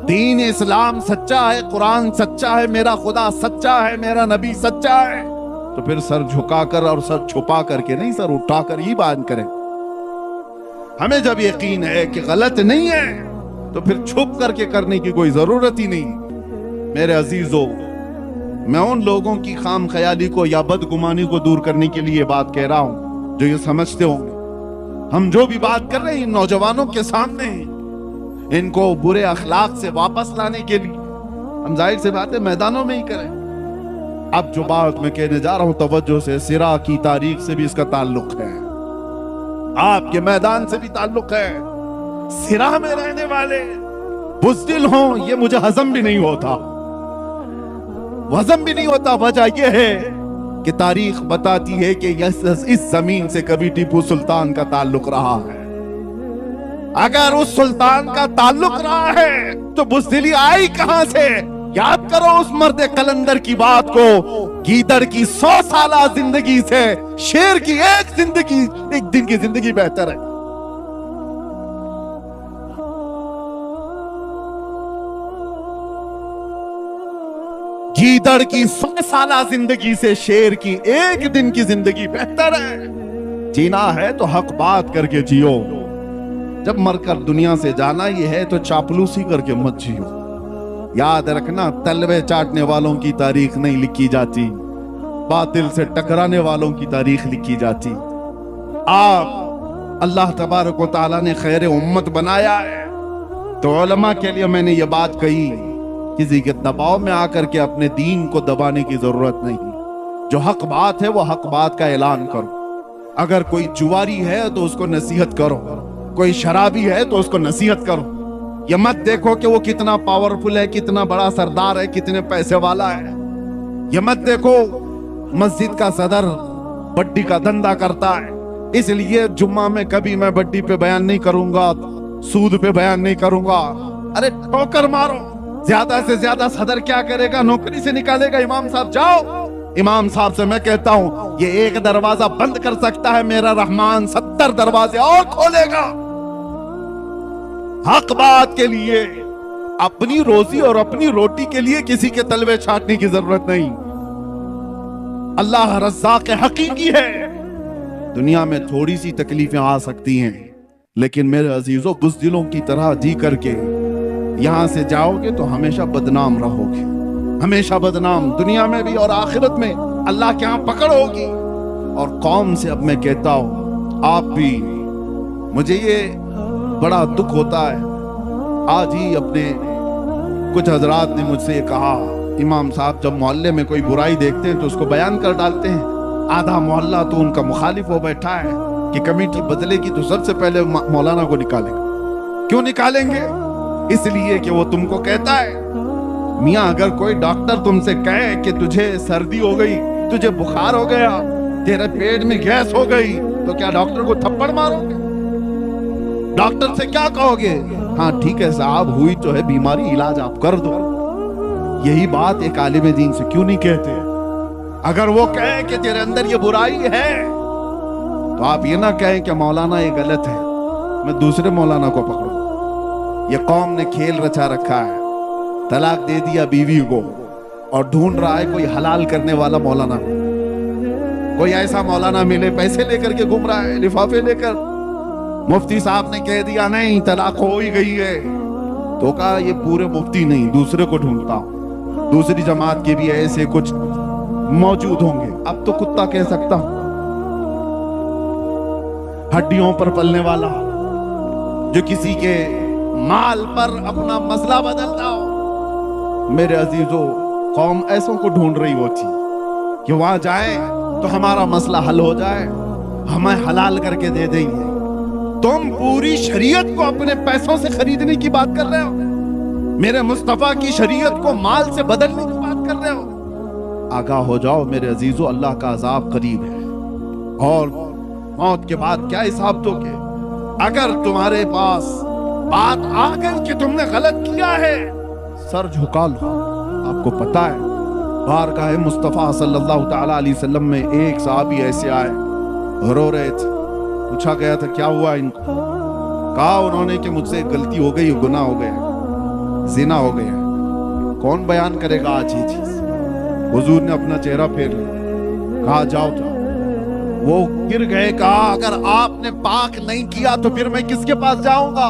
دین اسلام سچا ہے، قرآن سچا ہے، میرا خدا سچا ہے، میرا نبی سچا ہے، تو پھر سر جھکا کر اور سر چھپا کر کے نہیں، سر اٹھا کر ہی بیان کریں۔ ہمیں جب یقین ہے کہ غلط نہیں ہے تو پھر چھپ کر کے کرنے کی کوئی ضرورت ہی نہیں۔ میرے عزیزو، میں ان لوگوں کی خام خیالی کو یا بدگمانی کو دور کرنے کے لیے بات کہہ رہا ہوں جو یہ سمجھتے ہوں گے ہم جو بھی بات کر رہے ہیں نوجوانوں کے سامنے، ان کو برے اخلاق سے واپس لانے کے لیے ہم ظاہر سے بات ہے میدانوں میں ہی کریں۔ اب جو بات میں کہنے جا رہا ہوں توجہ سے، سرا کی تاریخ سے بھی اس کا تعلق ہے، آپ کے میدان سے بھی تعلق ہے۔ سرا میں رہنے والے بزدل ہوں، یہ مجھے ہضم بھی نہیں ہوتا، ہضم بھی نہیں ہوتا۔ وجہ یہ ہے کہ تاریخ بتاتی ہے کہ اس زمین سے کبھی ٹیپو سلطان کا تعلق رہا ہے۔ اگر اس سلطان کا تعلق رہا ہے تو بزدلی آئی کہاں سے؟ یاد کرو اس مرد قلندر کی بات کو، گیدڑ کی 100 سالہ زندگی سے شیر کی ایک دن کی زندگی بہتر ہے۔ گیدڑ کی 100 سالہ زندگی سے شیر کی ایک دن کی زندگی بہتر ہے۔ جینا ہے تو حق بات کر کے جیو، جب مر کر دنیا سے جانا یہ ہے تو چاپلوسی کر کے مت جیو۔ یاد رکھنا، تلوے چاٹنے والوں کی تاریخ نہیں لکھی جاتی، باطل سے ٹکرانے والوں کی تاریخ لکھی جاتی۔ آپ اللہ تبارک و تعالیٰ نے خیر امت بنایا ہے تو علماء کے لیے میں نے یہ بات کہی، کسی کے دباؤ میں آ کر کے اپنے دین کو دبانے کی ضرورت نہیں۔ جو حق بات ہے وہ حق بات کا اعلان کرو۔ اگر کوئی جواری ہے تو اس کو نصیحت کرو، کوئی شرابی ہے تو اس کو نصیحت کرو۔ یہ مت دیکھو کہ وہ کتنا پاورفل ہے، کتنا بڑا سردار ہے، کتنے پیسے والا ہے۔ یہ مت دیکھو مسجد کا صدر بڈی کا دھندا کرتا ہے، اس لیے جمعہ میں کبھی میں بڈی پہ بیان نہیں کروں گا، سود پہ بیان نہیں کروں گا۔ ارے ٹھوکر مارو، زیادہ سے زیادہ صدر کیا کرے گا؟ نوکری سے نکالے گا۔ امام صاحب جاؤ، امام صاحب سے میں کہتا ہوں یہ ایک دروازہ بند کر سکتا ہے، میرا رحمان 70 دروازے اور کھولے گا۔ حق بات کے لیے، اپنی روزی اور اپنی روٹی کے لیے کسی کے تلوے چھاٹنے کی ضرورت نہیں۔ اللہ رزاق حقیقی ہے۔ دنیا میں تھوڑی سی تکلیفیں آ سکتی ہیں، لیکن میرے عزیزوں بزدلوں کی طرح جی کر کے یہاں سے جاؤ گے تو ہمیشہ بدنام رہو گے، ہمیشہ بدنام، دنیا میں بھی اور آخرت میں اللہ کے ہاں پکڑ ہوگی۔ اور قوم سے اب میں کہتا ہوں، آپ بھی، مجھے یہ بڑا دکھ ہوتا ہے، آج ہی اپنے کچھ حضرات نے مجھ سے یہ کہا، امام صاحب جب محلے میں کوئی برائی دیکھتے ہیں تو اس کو بیان کر ڈالتے ہیں، آدھا محلہ تو ان کا مخالف ہو بیٹھا ہے کہ کمیٹی بدلے گی تو سب سے پہلے مولانا کو نکالیں گے۔ کیوں نکالیں گے؟ اس لیے کہ وہ تم کو کہتا ہے، میاں اگر کوئی ڈاکٹر تم سے کہے کہ تجھے سردی ہو گئی، تجھے بخار ہو گیا، تیرے پیٹ میں گیس ہو گئی، تو کیا ڈاکٹر کو تھپڑ مارو گے؟ ڈاکٹر سے کیا کہو گے؟ ہاں ٹھیک ہے صاحب، ہوئی تو ہے بیماری، علاج آپ کر دو۔ یہی بات ایک عالم دین سے کیوں نہیں کہتے؟ اگر وہ کہے کہ تیرے اندر یہ برائی ہے تو آپ یہ نہ کہیں کہ مولانا یہ غلط ہے، میں دوسرے مولانا کو پکڑوں۔ یہ قوم نے کھیل رچا رکھا ہے، طلاق دے دیا بیوی کو اور ڈھونڈ رہا ہے کوئی حلال کرنے والا مولانا، کوئی ایسا مولانا ملے، پیسے لے کر کے گھوم رہا ہے لفافے لے کر۔ مفتی صاحب نے کہہ دیا نہیں طلاق ہو ہی گئی ہے، تو کہا یہ پورے مفتی نہیں، دوسرے کو ڈھونڈتا ہوں، دوسری جماعت کے بھی ایسے کچھ موجود ہوں گے۔ اب تو کتا کہہ سکتا ہوں، ہڈیوں پر پلنے والا جو کسی کے مال پر اپنا مسئلہ بدلتا ہو۔ میرے عزیزو، قوم ایسوں کو ڈھونڈ رہی ہوتی کہ وہاں جائیں تو ہمارا مسئلہ حل ہو جائے، ہمیں حلال کر کے دے دیں گے۔ تم پوری شریعت کو اپنے پیسوں سے خریدنے کی بات کر رہے ہو، میرے مصطفیٰ کی شریعت کو مال سے بدلنے کی بات کر رہے ہو۔ آگاہ ہو جاؤ میرے عزیزو، اللہ کا عذاب قریب ہے، اور موت کے بعد کیا حساب دو گے؟ اگر تمہارے پاس بات آ گئی کہ تم نے غلط کیا ہے، سر جھکا لو۔ آپ کو پتا ہے بارگاہ مصطفیٰ صلی اللہ تعالی علیہ وسلم میں ایک صحابی ایسے آئے، رو رہے تھے، پوچھا گیا تھا کیا ہوا ان کو؟ کہا انہوں نے کہ مجھ سے غلطی ہو گئی، گناہ ہو گیا، زنا ہو گیا۔ کون بیان کرے گا آج یہ چیز؟ حضور نے اپنا چہرہ پھیر لیا، کہا جاؤ جاؤ۔ وہ گر گئے، کہا اگر آپ نے پاک نہیں کیا تو پھر میں کس کے پاس جاؤں گا؟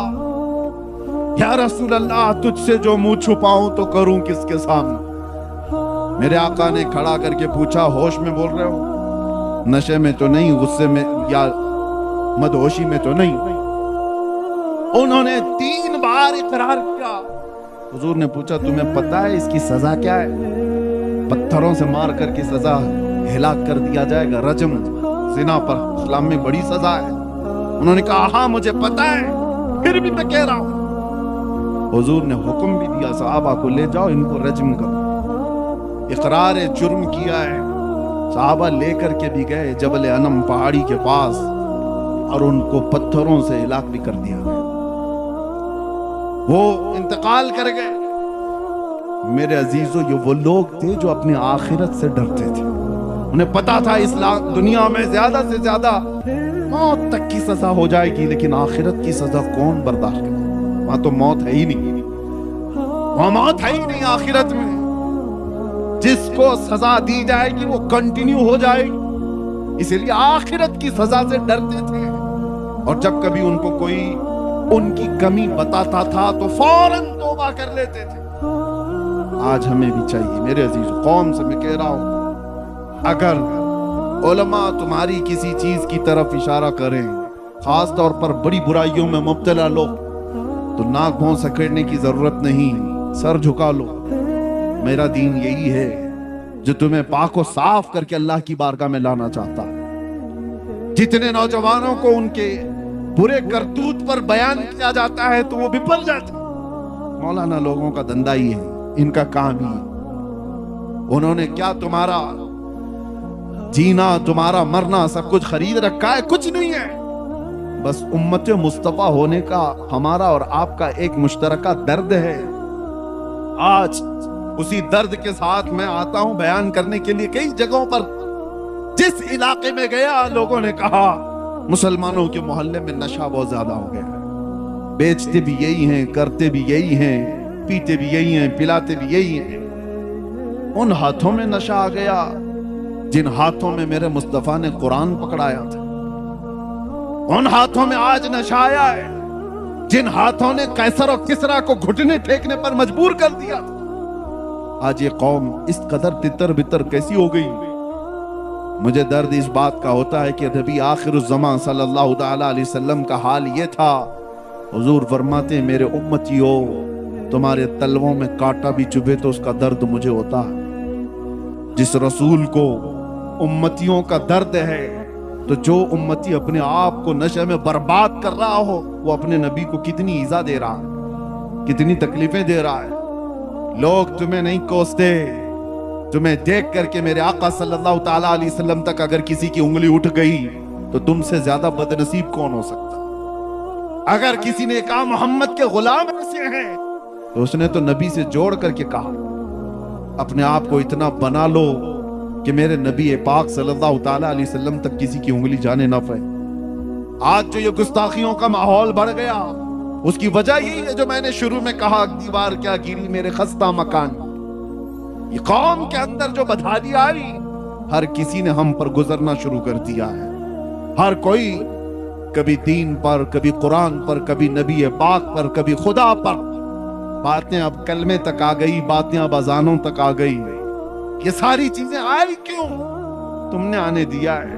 یا رسول اللہ، تجھ سے جو منہ چھپاؤں تو کروں کس کے سامنے؟ میرے آقا نے کھڑا کر کے پوچھا ہوش میں بول رہے ہو؟ نشے میں تو نہیں، غصے میں یا مدہوشی میں تو نہیں؟ انہوں نے 3 بار اقرار کیا۔ حضور نے پوچھا تمہیں پتا ہے اس کی سزا کیا ہے؟ پتھروں سے مار کر کی سزا، ہلاک کر دیا جائے گا، رجم، زنا پر اسلام میں بڑی سزا ہے۔ انہوں نے کہا ہاں مجھے پتا ہے، پھر بھی میں کہہ رہا ہوں۔ حضور نے حکم بھی دیا صحابہ کو لے جاؤ ان کو رجم کرو۔ اقرار جرم کیا ہے، صحابہ لے کر کے بھی گئے جبل انم پہاڑی کے پاس، اور ان کو پتھروں سے ہلاک بھی کر دیا گیا، وہ انتقال کر گئے۔ میرے عزیزو، یہ وہ لوگ تھے جو اپنی آخرت سے ڈرتے تھے، انہیں پتا تھا اسلام دنیا میں زیادہ سے زیادہ موت تک کی سزا ہو جائے گی، لیکن آخرت کی سزا کون برداشت کرے؟ وہاں تو موت ہے ہی نہیں، وہاں موت ہے ہی نہیں آخرت میں۔ جس کو سزا دی جائے گی وہ کنٹینیو ہو جائے گی، اسی لیے آخرت کی سزا سے ڈرتے تھے، اور جب کبھی ان کو کوئی ان کی کمی بتاتا تھا تو فوراً توبہ کر لیتے تھے۔ آج ہمیں بھی چاہیے میرے عزیز، قوم سے میں کہہ رہا ہوں، اگر علماء تمہاری کسی چیز کی طرف اشارہ کریں، خاص طور پر بڑی برائیوں میں مبتلا لوگ، تو ناک بھون سکڑنے کی ضرورت نہیں، سر جھکا لو۔ میرا دین یہی ہے جو تمہیں پاک و صاف کر کے اللہ کی بارگاہ میں لانا چاہتا۔ جتنے نوجوانوں کو ان کے برے کرتوت پر بیان کیا جاتا ہے تو وہ بپل جاتے۔ مولانا لوگوں کا دندہ ہی ہے، ان کا کام ہی ہے۔ انہوں نے کیا تمہارا جینا، تمہارا مرنا سب کچھ خرید رکھا ہے؟ کچھ نہیں ہے، بس امت مصطفیٰ ہونے کا ہمارا اور آپ کا ایک مشترکہ درد ہے۔ آج اسی درد کے ساتھ میں آتا ہوں بیان کرنے کے لیے کئی جگہوں پر۔ جس علاقے میں گیا لوگوں نے کہا مسلمانوں کے محلے میں نشہ بہت زیادہ ہو گیا ہے، بیچتے بھی یہی ہیں، کرتے بھی یہی ہیں، پیتے بھی یہی ہیں، پلاتے بھی یہی ہیں۔ ان ہاتھوں میں نشہ آ گیا جن ہاتھوں میں میرے مصطفیٰ نے قرآن پکڑایا تھا، ان ہاتھوں میں آج نشہ آیا ہے جن ہاتھوں نے قیصر و کسریٰ کو گھٹنے ٹیکنے پر مجبور کر دیا تھا۔ آج یہ قوم اس قدر تتر بتر کیسی ہو گئی؟ مجھے درد اس بات کا ہوتا ہے کہ نبی آخر الزمان صلی اللہ تعالی علیہ وسلم کا حال یہ تھا۔ حضور فرماتے ہیں میرے امتیو، تمہارے تلووں میں کانٹا بھی چبھے تو اس کا درد مجھے ہوتا ہے۔ جس رسول کو امتیوں کا درد ہے، تو جو امتی اپنے آپ کو نشے میں برباد کر رہا ہو، وہ اپنے نبی کو کتنی ایذا دے رہا ہے، کتنی تکلیفیں دے رہا ہے۔ لوگ تمہیں نہیں کوستے، تمہیں دیکھ کر کے میرے آقا صلی اللہ تعالی علیہ وسلم تک اگر کسی کی انگلی اٹھ گئی تو تم سے زیادہ بدنصیب کون ہو سکتا؟ اگر کسی نے کہا محمد کے غلام ایسے ہیں تو اس نے تو نبی سے جوڑ کر کے کہا اپنے آپ کو اتنا بنا لو کہ میرے نبی پاک صلی اللہ تعالیٰ علیہ وسلم تک کسی کی انگلی جانے نہ پائے. آج جو یہ گستاخیوں کا ماحول بڑھ گیا، اس کی وجہ یہی ہے جو میں نے شروع میں کہا، دیوار کیا گری میرے خستہ مکان. یہ قوم کے اندر جو بدحالی آئی، ہر کسی نے ہم پر گزرنا شروع کر دیا ہے. ہر کوئی کبھی دین پر، کبھی قرآن پر، کبھی نبی پاک پر، کبھی خدا پر. باتیں اب کلمے تک آ گئی، باتیں اب اذانوں تک آ گئی. یہ ساری چیزیں آئی کیوں؟ تم نے آنے دیا ہے،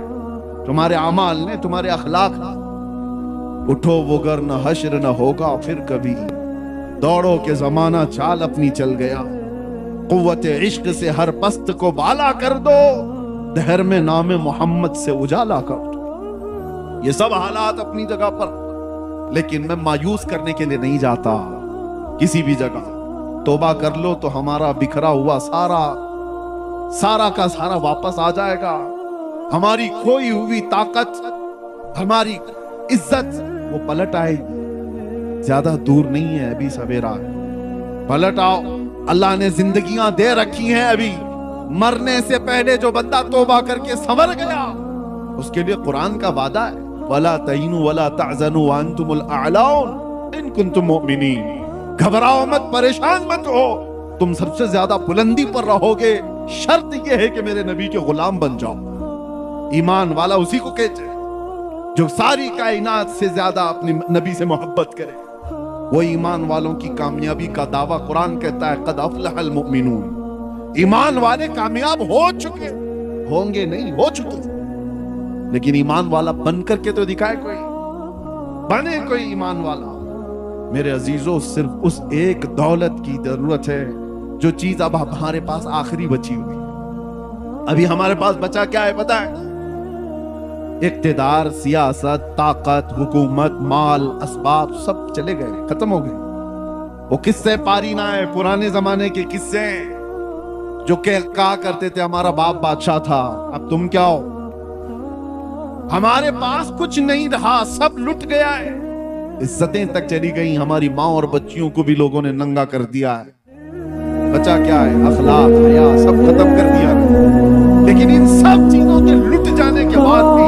تمہارے اعمال نے، تمہارے اخلاق نے. اٹھو وگر نہ حشر نہ ہوگا پھر کبھی، دوڑو کہ زمانہ چال اپنی چل گیا. قوت عشق سے ہر پست کو بالا کر دو، دہر میں نام محمد سے اجالا کر دو. یہ سب حالات اپنی جگہ پر، لیکن میں مایوس کرنے کے لیے نہیں جاتا. کسی بھی جگہ توبہ کر لو تو ہمارا بکھرا ہوا سارا کا سارا واپس آ جائے گا. ہماری کھوئی ہوئی طاقت، ہماری عزت وہ پلٹ آئے گی. زیادہ دور نہیں ہے، ابھی سویرا ہے. پلٹ آؤ. اللہ نے زندگیاں دے رکھی ہیں. ابھی مرنے سے پہلے جو بندہ توبہ کر کے سنور گیا، اس کے لیے قرآن کا وعدہ ہے، وَلَا تَهِنُوا وَلَا تَحْزَنُوا وَأَنْتُمُ الْأَعْلَوْنَ إِن كُنتُم مُؤْمِنِينَ. گھبراؤ مت، پریشان مت ہو، تم سب سے زیادہ بلندی پر رہو گے. شرط یہ ہے کہ میرے نبی کے غلام بن جاؤ. ایمان والا اسی کو کہتے ہیں جو ساری کائنات سے زیادہ اپنے نبی سے محبت کرے. وہ ایمان والوں کی کامیابی کا دعویٰ قرآن کہتا ہے، قد افلح المؤمنون. ایمان والے کامیاب ہو چکے، ہوں گے نہیں، ہو چکے. لیکن ایمان والا بن کر کے تو دکھائے کوئی، بنے کوئی ایمان والا. میرے عزیزوں، صرف اس ایک دولت کی ضرورت ہے جو چیز اب ہمارے پاس آخری بچی ہوئی. ابھی ہمارے پاس بچا کیا ہے پتہ ہے؟ اقتدار، سیاست، طاقت، حکومت، مال، اسباب سب چلے گئے، ختم ہو گئے. وہ قصے پاری نہ ہے، پرانے زمانے کے قصے جو کہا کرتے تھے ہمارا باپ بادشاہ تھا، اب تم کیا ہو. ہمارے پاس کچھ نہیں رہا، سب لٹ گیا ہے. عزتیں تک چلی گئی، ہماری ماں اور بچیوں کو بھی لوگوں نے ننگا کر دیا ہے. بچا کیا ہے؟ اخلاق، حیا سب ختم کر دیا ہے. لیکن ان سب چیزوں کے لٹ جانے کے بعد بھی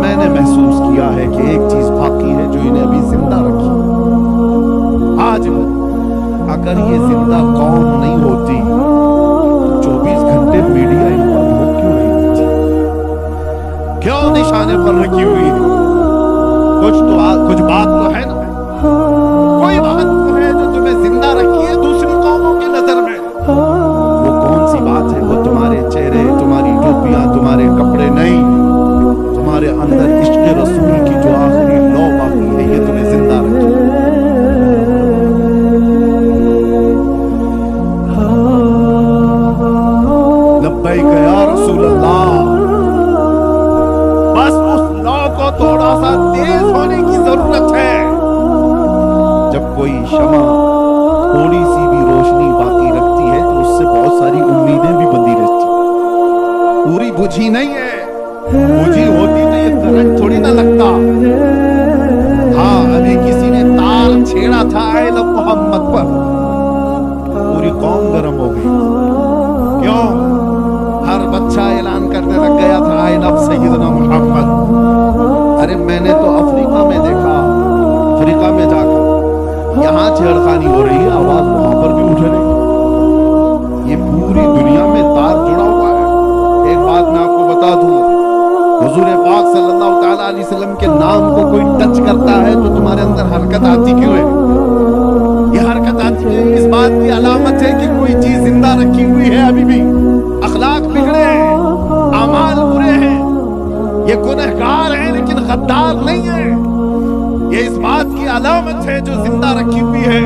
میں نے محسوس کیا ہے کہ ایک چیز باقی ہے جو انہیں ابھی زندہ رکھی. آج اگر یہ زندہ قوم نہیں ہوتی تو 24 گھنٹے میڈیا ان پر بھوک کیوں نہیں ہوتی؟ کیوں نشانے پر رکھی ہوئی ہے؟ کچھ بات تو ہے نا، کوئی بات تو ہے جو تمہیں زندہ رکھی ہے دوسری قوموں کی نظر میں. وہ کون سی بات ہے؟ وہ تمہارے چہرے، تمہاری ٹوپیاں، تمہارے کپڑے نہیں، تمہارے اندر عشق رسول کی جو آخری لو باقی ہے، یہ تمہیں زندہ رکھی. لبیک یا رسول اللہ. بس اس لو کو تھوڑا سا تیز ہونے کی ضرورت ہے. جب کوئی شمع تھوڑی سی بھی روشنی باقی رکھتی ہے تو اس سے بہت ساری امیدیں بھی بندھی رہتی. پوری بجھی نہیں ہے، بجھی ہوتی تو یہ کرنٹ تھوڑی نہ لگتا. ہاں، ابھی کسی نے تار چھیڑا تھا آئے لب محمد پر، پوری قوم گرم ہو گئی. کیوں؟ ہر بچہ اعلان کرنے لگ گیا تھا آئے لب سیدنا محمد. ارے میں نے تو افریقہ میں دیکھا، افریقہ میں جا کر یہاں چھیڑخانی ہو رہی ہے، آواز وہاں پر بھی اٹھ رہی ہے. یہ پوری دنیا میں تار جڑا ہوا ہے. ایک بات میں آپ کو بتا دوں، حضور پاک صلی اللہ تعالیٰ علیہ وسلم کے نام کو کوئی ٹچ کرتا ہے تو تمہارے اندر حرکت آتی کیوں ہے؟ یہ حرکت آتی ہے اس بات کی علامت ہے کہ کوئی چیز زندہ رکھی ہوئی ہے. ابھی بھی اخلاق بگڑے ہیں، اعمال برے ہیں. یہ گنہگار ہیں لیکن غدار نہیں ہے. یہ اس بات کی علامت ہے جو زندہ رکھی ہوئی ہے.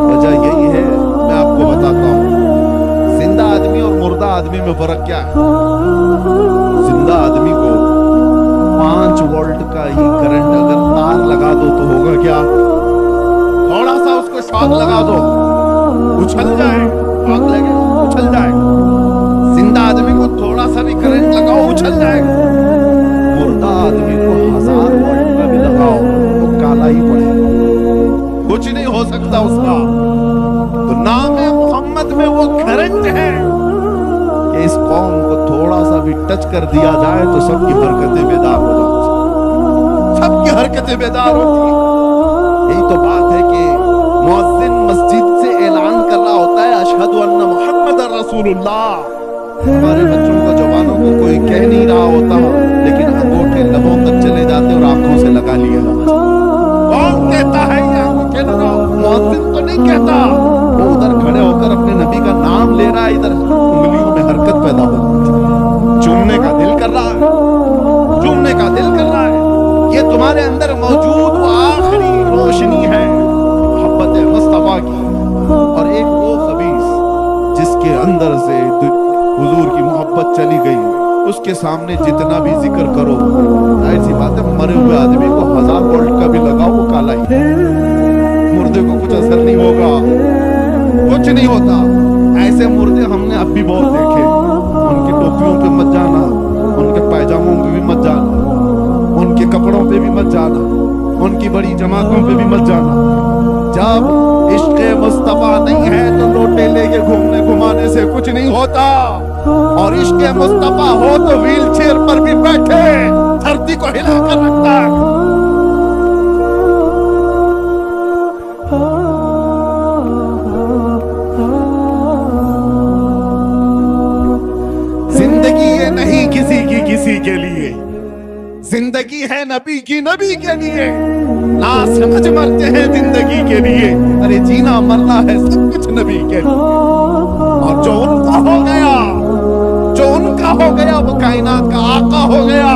وجہ یہی ہے، میں آپ کو بتاتا ہوں، زندہ آدمی اور مردہ آدمی میں فرق کیا ہے. زندہ آدمی کو 5 وولٹ کا ہی کرنٹ اگر تار لگا دو تو ہوگا کیا؟ تھوڑا سا اس کو شاک لگا دو، اچھل جائے، آگ لگے اچھل جائے. زندہ آدمی کو تھوڑا سا بھی کرنٹ لگاؤ اچھل جائے گا. مردہ آدمی کو 1000 وولٹ کا بھی لگاؤ تو کالا ہی پڑے گا، کچھ نہیں ہو سکتا اس کا. تو نام محمد میں وہ کرنٹ ہے کہ اس قوم کو تھوڑا سا بھی ٹچ کر دیا جائے تو سب کی حرکتیں بیدار ہو جاتی، سب کی حرکتیں بیدار ہوتی ہیں۔ یہی تو بات ہے کہ مؤذن مسجد سے اعلان کر رہا ہوتا ہے اشہد ان محمد رسول اللہ، ہمارے بچوں کو جوانوں کو کوئی کہہ نہیں رہا ہوتا لیکن انگوٹھے لبوں تک چلے جاتے اور آنکھوں سے لگا لیا جاتا۔ کون کہتا ہے یہ انگوٹھے لگاؤ؟ مؤذن تو نہیں کہتا، وہ ادھر کھڑے ہو کر اپنے نبی کا نام لے رہا ہے، ادھر انگلیوں میں حرکت پیدا ہو رہی ہے، چومنے کا دل کر رہا ہے، چومنے کا دل کر رہا ہے۔ یہ تمہارے اندر موجود وہ آخری روشنی ہے محبت مصطفیٰ کی۔ اور ایک وہ خبیث جس کے اندر سے حضور کی محبت چلی گئی، اس کے سامنے جتنا بھی ذکر کرو، ظاہر سی بات ہے مرے ہوئے آدمی کو 1000 وولٹ کا بھی لگاؤ وہ کالا ہی، مردے کو کچھ اثر نہیں ہوگا، کچھ نہیں ہوتا۔ ایسے مردے ہم نے اب بھی بہت دیکھے، ان کی ٹوپیوں پہ مت جانا، ان کے پائجاموں پہ بھی مت جانا، ان کے کپڑوں پہ بھی مت جانا، ان کی بڑی جماعتوں پہ بھی مت جانا۔ جب عشق مصطفیٰ نہیں ہے تو لوٹے لے کے گھومنے گھمانے سے کچھ نہیں ہوتا، اور عشق مصطفیٰ ہو تو ویل چیئر پر بھی بیٹھے دھرتی کو ہلا کر رکھتا ہے۔ زندگی یہ نہیں کسی کے لیے، زندگی ہے نبی کی نبی کے لیے، نا سمجھ مرتے ہیں زندگی کے لیے، ارے جینا مرنا ہے سب کچھ نبی کے لیے۔ اور جو ان کا ہو گیا، جو ان کا ہو گیا وہ کائنات کا آقا ہو گیا۔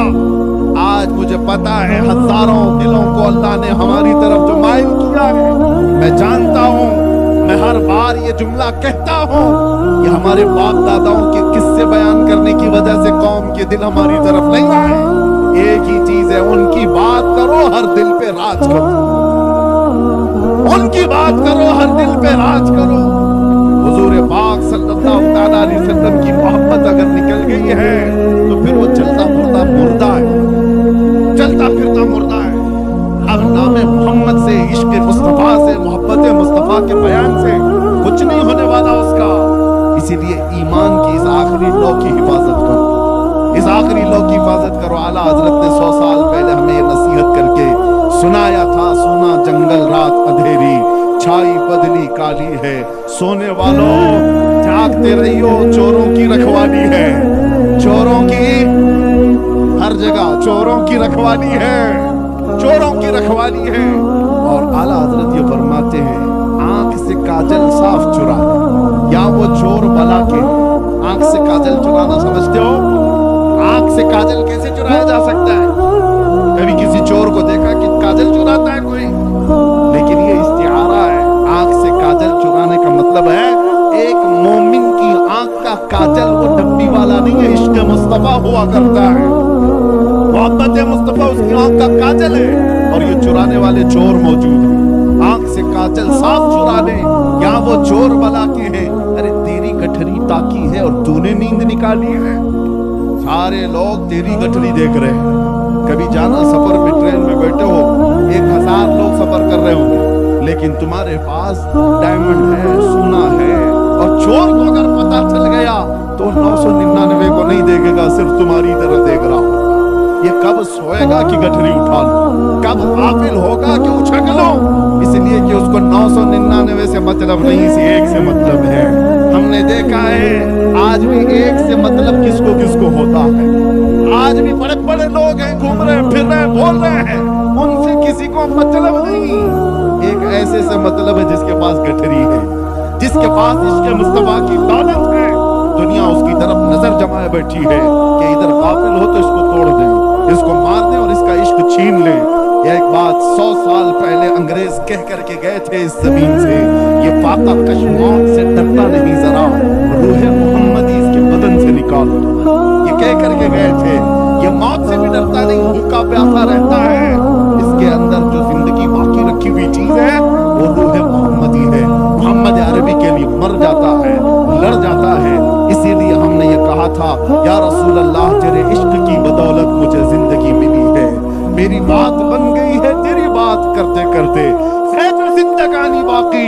آج مجھے پتا ہے ہزاروں دلوں کو اللہ نے ہماری طرف جو مائل کیا ہے، میں جانتا ہوں، میں ہر بار یہ جملہ کہتا ہوں، یہ ہمارے باپ داداؤں کے قصے بیان کرنے کی وجہ سے قوم کے دل ہماری طرف نہیں آئے۔ ایک ہی چیز ہے، ان کی بات کرو ہر دل پہ راج کرو، ان کی بات کرو ہر دل پہ راج کرو۔ حضور پاک صلی اللہ تعالیٰ علیہ وسلم کی محبت اگر نکل گئی ہے تو پھر وہ چلتا پھرتا مردہ ہے، چلتا پھرتا مردہ ہے۔ اب نام محمد سے، عشق مصطفیٰ سے، محبت مصطفیٰ کے بیان سے کچھ نہیں ہونے والا اس کا۔ اسی لیے ایمان کی اس آخری لو کی حفاظت کرو، اس آخری لو کی حفاظت کرو۔ اعلیٰ حضرت نے 100 سال پہلے ہمیں یہ نصیحت کر کے سنایا تھا، سونا جنگل رات اندھیری، چھائی بدلی کالی ہے، سونے والوں جاگتے رہیو، چوروں کی رکھوالی ہے، چوروں کی ہر جگہ چوروں کی رکھوالی ہے، چوروں کی رکھوالی ہے۔ اور اعلیٰ حضرت یہ فرماتے ہیں آنکھ سے کاجل صاف چرا، یا وہ چور بلا کے آنکھ سے کاجل چرانا سمجھتے ہو؟ آنکھ سے کاجل کیسے چرایا جا سکتا ہے؟ کبھی کسی چور کو دیکھا کہ کاجل چراتا ہے کوئی؟ لیکن یہ استعارہ ہے، آنکھ سے کاجل چرانے کا مطلب ہے ایک مومن کی آنکھ کا کاجل وہ ڈبی والا نہیں ہے، عشق مصطفیٰ ہوا کرتا ہے، محبت مصطفیٰ اس کی آنکھ کا کاجل ہے، اور یہ چرانے والے چور موجود ہیں۔ آنکھ سے کاجل صاف چرا لے، یا وہ چور بلا کے ہیں، ارے تیری گٹھری تاکی ہے اور تو نے نیند نکالی ہے، سارے لوگ تیری گٹھری دیکھ رہے ہیں۔ کبھی جانا سفر میں ٹرین میں بیٹھے ہو، 1000 لوگ سفر کر رہے ہوں گے، لیکن تمہارے پاس ڈائمنڈ ہے، سونا ہے، اور چور کو اگر پتا چل گیا تو 999 کو نہیں دیکھے گا، صرف تمہاری طرف دیکھ رہا ہوگا۔ یہ کب سوئے گا کہ گٹھری اٹھا لو، کب غافل ہوگا کہ اچھک لو؟ اس لیے کہ اس کو 999 سے مطلب نہیں، سے ایک سے مطلب ہے۔ ہم نے دیکھا ہے آج بھی ایک سے مطلب کس کو ہوتا ہے۔ آج بھی بڑے بڑے لوگ ہیں، گھوم رہے ہیں، پھر رہے ہیں، بول رہے ہیں، ان سے کسی کو مطلب نہیں۔ ایک ایسے سے مطلب ہے جس کے پاس گٹھری ہے، جس کے پاس عشق مصطفیٰ کی دولت ہے، دنیا اس کی طرف نظر جمائے بیٹھی ہے کہ ادھر غافل ہو تو اس کو توڑ دیں، اس کو مار دیں اور اس کا عشق چھین لیں۔ یہ ایک بات 100 سال پہلے انگریز کہہ کر کے گئے تھے اس زمین سے، یہ فاقہ کش موت سے ڈرتا نہیں ذرا، روح محمدی اس کے بدن سے نکال دو، یہ کہہ کر کے گئے تھے۔ یہ موت سے بھی ڈرتا نہیں، بھوکا پیاسا رہتا ہے، اس کے اندر جو زندگی باقی رکھی ہوئی چیز ہے وہ روح محمدی ہے، محمد عربی کے لیے مر جاتا ہے، لڑ جاتا ہے۔ اسی لیے ہم نے یہ کہا تھا یا رسول اللہ تیرے عشق کی بدولت مجھے زندگی ملی ہے، میری بات بن گئی ہے تیری بات کرتے کرتے، ہے جو زندگانی باقی